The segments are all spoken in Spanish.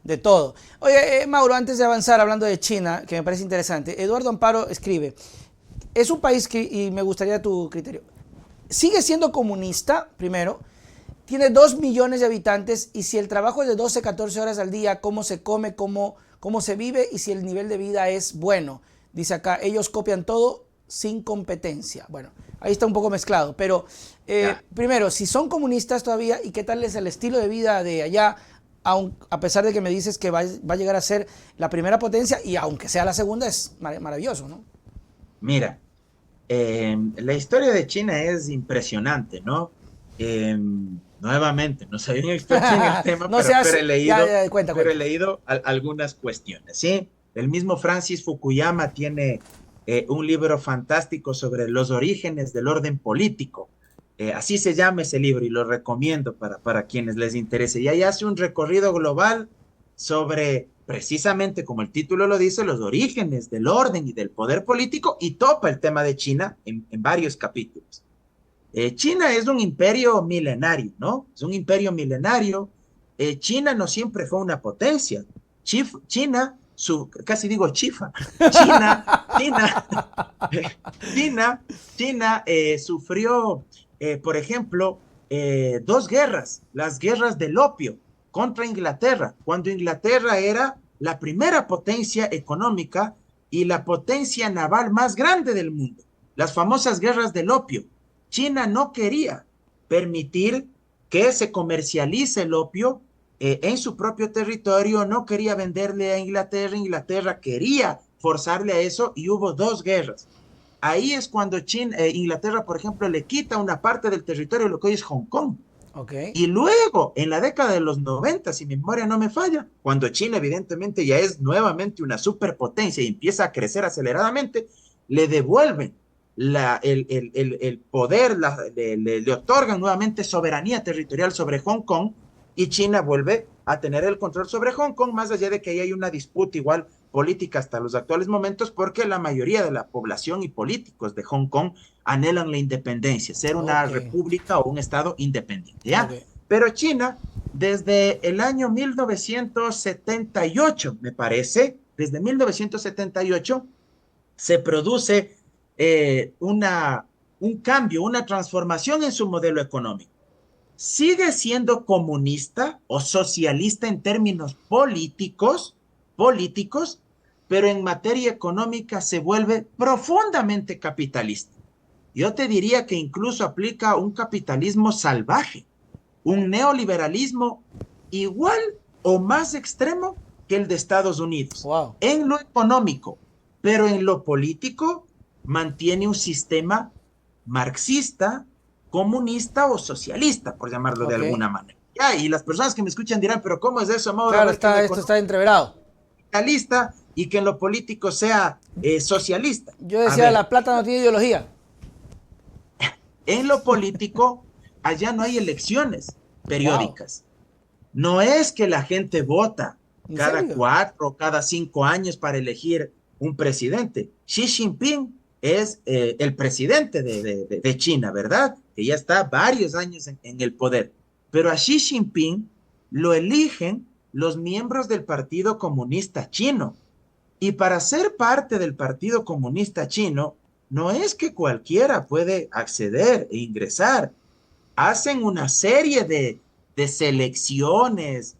de todo. Oye, Mauro, antes de avanzar hablando de China, que me parece interesante, Eduardo Amparo escribe, es un país que, y me gustaría tu criterio, sigue siendo comunista, primero, tiene 2 millones de habitantes y si el trabajo es de 12, 14 horas al día, cómo se come, cómo se vive y si el nivel de vida es bueno. Dice acá, ellos copian todo sin competencia. Bueno, ahí está un poco mezclado, pero Ya. primero, si son comunistas todavía y qué tal es el estilo de vida de allá, a pesar de que me dices que va a llegar a ser la primera potencia y aunque sea la segunda es maravilloso, ¿no? Mira, la historia de China es impresionante, ¿no? Nuevamente, no soy un experto en el tema, No se pero hace, ya, cuenta, pero he cuenta. leído algunas cuestiones, ¿sí? El mismo Francis Fukuyama tiene un libro fantástico sobre los orígenes del orden político. Así se llama ese libro y lo recomiendo para quienes les interese. Y ahí hace un recorrido global sobre, precisamente como el título lo dice, los orígenes del orden y del poder político y topa el tema de China en varios capítulos. China es un imperio milenario, ¿no? Es un imperio milenario. China no siempre fue una potencia. China, casi digo chifa, China, China, China, China sufrió, por ejemplo, dos guerras, las guerras del opio contra Inglaterra, cuando Inglaterra era la primera potencia económica y la potencia naval más grande del mundo, las famosas guerras del opio. China no quería permitir que se comercialice el opio en su propio territorio, no quería venderle a Inglaterra, Inglaterra quería forzarle a eso y hubo dos guerras. Ahí es cuando Inglaterra, por ejemplo, le quita una parte del territorio, lo que hoy es Hong Kong. Ok, Y luego, en la década de los 90, si mi memoria no me falla, cuando China evidentemente ya es nuevamente una superpotencia y empieza a crecer aceleradamente, le devuelven el poder, le otorgan nuevamente soberanía territorial sobre Hong Kong y China vuelve a tener el control sobre Hong Kong, más allá de que ahí hay una disputa igual política hasta los actuales momentos, porque la mayoría de la población y políticos de Hong Kong anhelan la independencia, ser una ok, república o un estado independiente, ok. ¿ya? Pero China, desde el año 1978, me parece, desde 1978, se produce un cambio, una transformación en su modelo económico. Sigue siendo comunista o socialista en términos políticos, pero en materia económica se vuelve profundamente capitalista. Yo te diría que incluso aplica un capitalismo salvaje, un neoliberalismo igual o más extremo que el de Estados Unidos, Wow. en lo económico, pero en lo político mantiene un sistema marxista, comunista o socialista, por llamarlo de Ok. alguna manera. Ya, y las personas que me escuchan dirán, pero ¿cómo es eso, Mauro? A Claro, ver, que en lo esto económico está entreverado. sea capitalista y que en lo político sea socialista. Yo A decía, ver, la plata no tiene ideología. en lo político, allá no hay elecciones Wow. periódicas. No es que la gente vota ¿En cada serio? 4 o cada 5 años para elegir un presidente. Xi Jinping es el presidente de China, ¿verdad? Que ya está varios años en el poder. Pero a Xi Jinping lo eligen los miembros del Partido Comunista Chino. Y para ser parte del Partido Comunista Chino, no es que cualquiera puede acceder e ingresar. Hacen una serie de selecciones,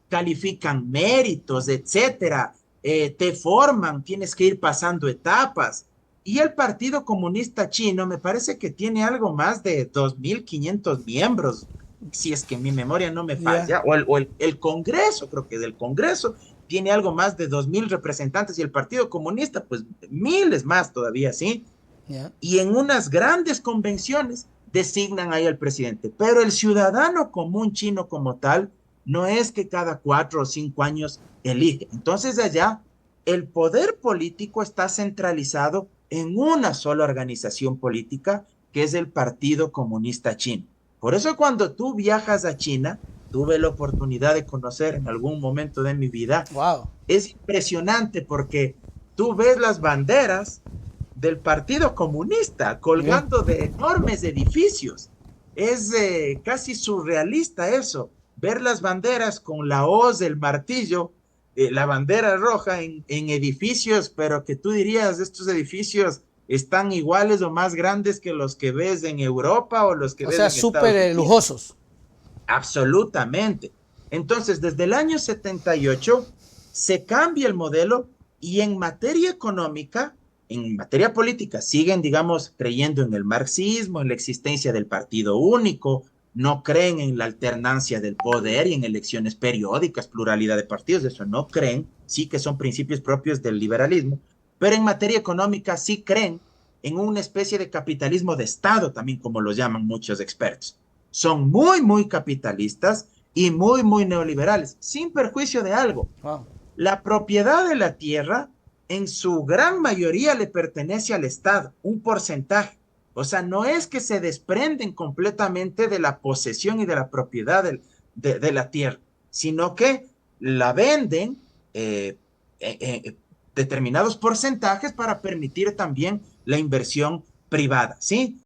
califican méritos, etcétera, te forman, tienes que ir pasando etapas. Y el Partido Comunista Chino me parece que tiene algo más de 2.500 miembros, si es que mi memoria no me Ya. falla, o el Congreso, creo que del Congreso tiene algo más de 2.000 representantes y el Partido Comunista, pues miles más todavía, ¿sí? Ya. Y en unas grandes convenciones designan ahí al presidente. Pero el ciudadano común chino como tal no es que cada 4 o 5 años elige. Entonces allá el poder político está centralizado en una sola organización política que es el Partido Comunista Chino. Por eso cuando tú viajas a China, tuve la oportunidad de conocer en algún momento de mi vida, Wow. es impresionante porque tú ves las banderas del Partido Comunista Ya. colgando de enormes edificios. Es casi surrealista eso. ver las banderas con la hoz del martillo, la bandera roja en edificios, pero que tú dirías, estos edificios están iguales o más grandes que los que ves en Europa o los que O ves sea, en Estados súper Unidos. lujosos. Absolutamente. Entonces, desde el año 78 se cambia el modelo y en materia económica, en materia política, siguen, digamos, creyendo en el marxismo, en la existencia del partido único, no creen en la alternancia del poder y en elecciones periódicas, pluralidad de partidos, eso no creen, sí que son principios propios del liberalismo, pero en materia económica sí creen en una especie de capitalismo de Estado, también como lo llaman muchos expertos. Son muy, muy capitalistas y muy, muy neoliberales, sin perjuicio de algo. Wow. La propiedad de la tierra en su gran mayoría le pertenece al Estado, un porcentaje. O sea, no es que se desprenden completamente de la posesión y de la propiedad de la tierra, sino que la venden eh, eh, determinados porcentajes para permitir también la inversión privada, ¿sí?